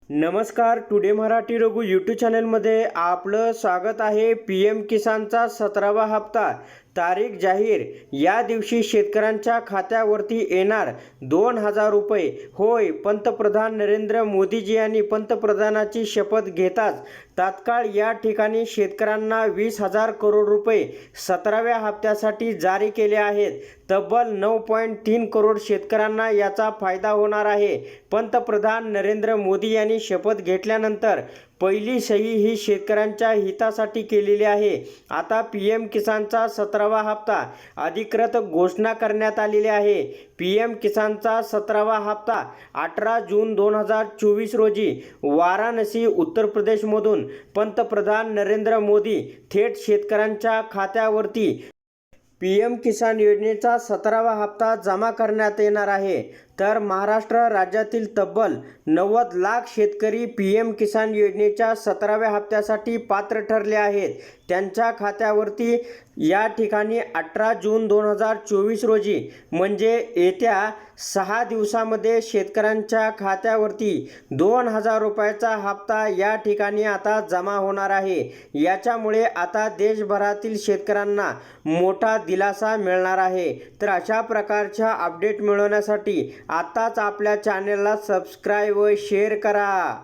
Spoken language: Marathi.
नमस्कार. टुडे मराठी रघु यूट्यूब चॅनलमध्ये आपलं स्वागत आहे. PM किसानचा 17वा हप्ता तारीख जाहीर. या दिवशी शेतकऱ्यांच्या खात्यावरती येणार 2,000 रुपये. होय, पंतप्रधान नरेंद्र मोदीजी यांनी पंतप्रधानाची शपथ घेताच तात्काळ या ठिकाणी शेतकऱ्यांना 20,000 करोड रुपये 17व्या हप्त्यासाठी जारी केले आहेत. तब्बल 9.3 करोड शेतकऱ्यांना याचा फायदा होणार आहे. पंतप्रधान नरेंद्र मोदी यांनी शपथ घेतल्यानंतर पहिली सही ही शेतकऱ्यांच्या हितासाठी केलेली आहे. आता PM किसानचा 17वा हप्ता अधिकृत घोषणा करण्यात आलेली आहे. PM किसानचा 17वा हप्ता 18 जून 2024 रोजी वाराणसी उत्तर प्रदेशमधून पंतप्रधान नरेंद्र मोदी थेट शेतकऱ्यांच्या खात्यावरती PM किसान योजनेचा 17वा हप्ता जमा करण्यात येणार आहे. तर महाराष्ट्र राज्यातील तब्बल 90 लाख शेतकरी PM किसान योजनेच्या 17व्या हप्त्यासाठी पात्र ठरले आहेत. त्यांच्या खात्यावरती या ठिकाणी 18 जून 2024 रोजी म्हणजे येत्या 6 दिवसामध्ये शेतकऱ्यांच्या खात्यावरती 2,000 रुपयाचा हप्ता या ठिकाणी आता जमा होणार आहे. याच्यामुळे आता देशभरातील शेतकऱ्यांना मोठा दिलासा मिळणार आहे. तर अशा प्रकारच्या अपडेट मिळवण्यासाठी आताच आपल्या चॅनेलला सबस्क्राईब व शेअर करा.